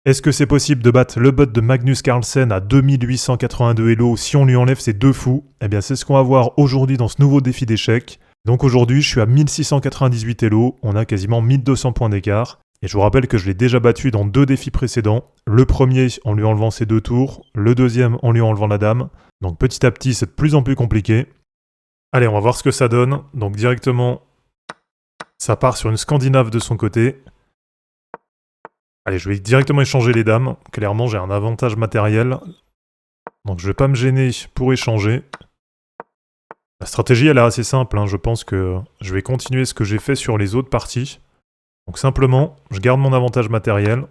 Est-ce que c'est possible de battre le bot de Magnus Carlsen à 2882 Elo si on lui enlève ces deux fous? Eh bien c'est ce qu'on va voir aujourd'hui dans ce nouveau défi d'échecs. Donc aujourd'hui je suis à 1698 Elo, on a quasiment 1200 points d'écart. Et je vous rappelle que je l'ai déjà battu dans deux défis précédents. Le premier en lui enlevant ses deux tours, le deuxième en lui enlevant la dame. Donc petit à petit c'est de plus en plus compliqué. Allez, on va voir ce que ça donne. Donc directement, ça part sur une Scandinave de son côté. Allez, je vais directement échanger les dames. Clairement, j'ai un avantage matériel. Donc je vais pas me gêner pour échanger. La stratégie, elle est assez simple. Je pense que je vais continuer ce que j'ai fait sur les autres parties. Donc simplement, je garde mon avantage matériel.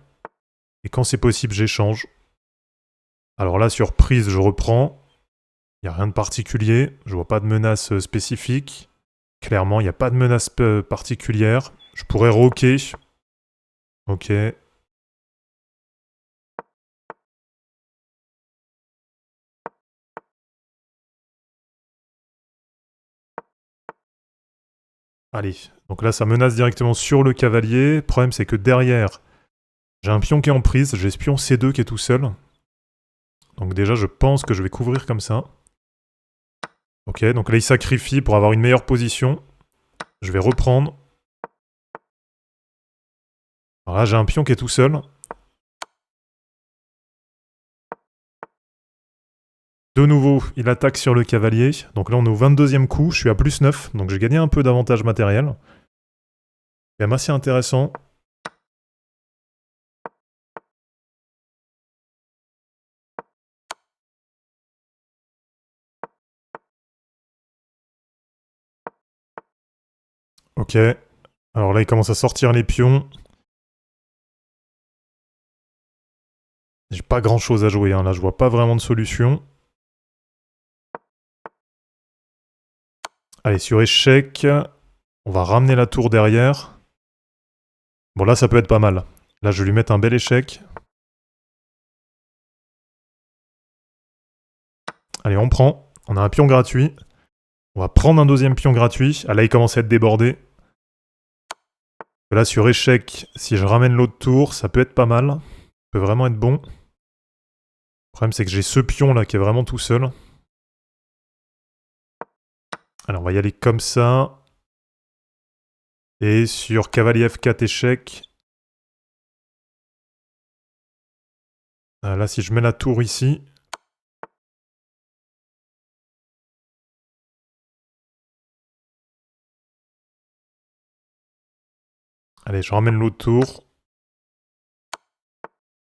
Et quand c'est possible, j'échange. Alors là, sur prise, je reprends. Il n'y a rien de particulier. Je vois pas de menace spécifique. Clairement, il n'y a pas de menace particulière. Je pourrais roquer. Ok. Allez, donc là ça menace directement sur le cavalier. Le problème c'est que derrière, j'ai un pion qui est en prise, j'ai ce pion C2 qui est tout seul. Donc déjà je pense que je vais couvrir comme ça. Ok, donc là il sacrifie pour avoir une meilleure position. Je vais reprendre. Alors là j'ai un pion qui est tout seul. De nouveau, il attaque sur le cavalier. Donc là on est au 22e coup, je suis à plus 9. Donc j'ai gagné un peu d'avantage matériel. C'est quand même assez intéressant. Ok. Alors là il commence à sortir les pions. J'ai pas grand chose à jouer, là je vois pas vraiment de solution. Allez, sur échec, on va ramener la tour derrière. Bon, là, ça peut être pas mal. Là, je vais lui mettre un bel échec. Allez, on prend. On a un pion gratuit. On va prendre un deuxième pion gratuit. Ah, là, il commence à être débordé. Là, sur échec, si je ramène l'autre tour, ça peut être pas mal. Ça peut vraiment être bon. Le problème, c'est que j'ai ce pion-là qui est vraiment tout seul. Alors, on va y aller comme ça. Et sur cavalier F4 échec. Là, si je mets la tour ici. Allez, je ramène l'autre tour.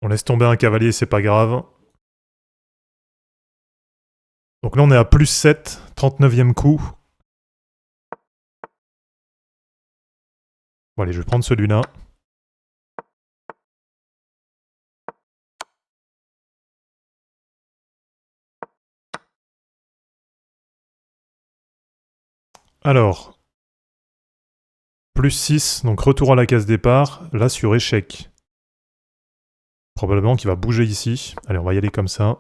On laisse tomber un cavalier, c'est pas grave. Donc là, on est à plus 7, 39e coup. Bon, allez, je vais prendre celui-là. Alors, plus 6, donc retour à la case départ. Là, sur échec. Probablement qu'il va bouger ici. Allez, on va y aller comme ça.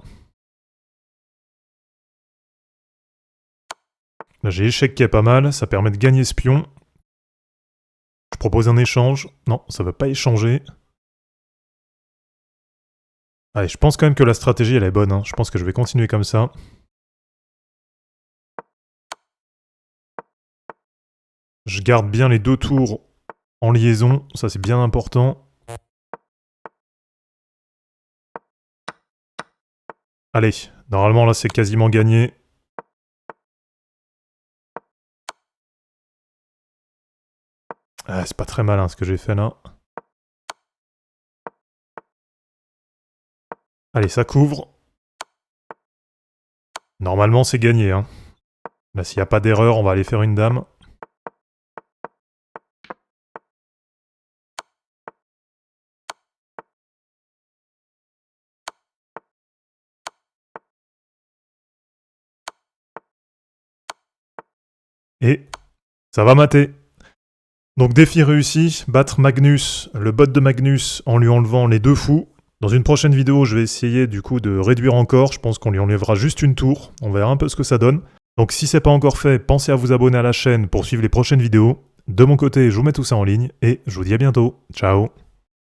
Là, j'ai échec qui est pas mal. Ça permet de gagner ce pion. Je propose un échange. Non, ça ne va pas échanger. Allez, je pense quand même que la stratégie, elle est bonne. Je pense que je vais continuer comme ça. Je garde bien les deux tours en liaison. Ça, c'est bien important. Allez, normalement, là, c'est quasiment gagné. Ah, c'est pas très malin ce que j'ai fait là. Allez, ça couvre. Normalement, c'est gagné. Là, s'il n'y a pas d'erreur, on va aller faire une dame. Et ça va mater. Donc défi réussi, battre Magnus, le bot de Magnus, en lui enlevant les deux fous. Dans une prochaine vidéo, je vais essayer du coup de réduire encore. Je pense qu'on lui enlèvera juste une tour. On verra un peu ce que ça donne. Donc si c'est pas encore fait, pensez à vous abonner à la chaîne pour suivre les prochaines vidéos. De mon côté, je vous mets tout ça en ligne et je vous dis à bientôt. Ciao.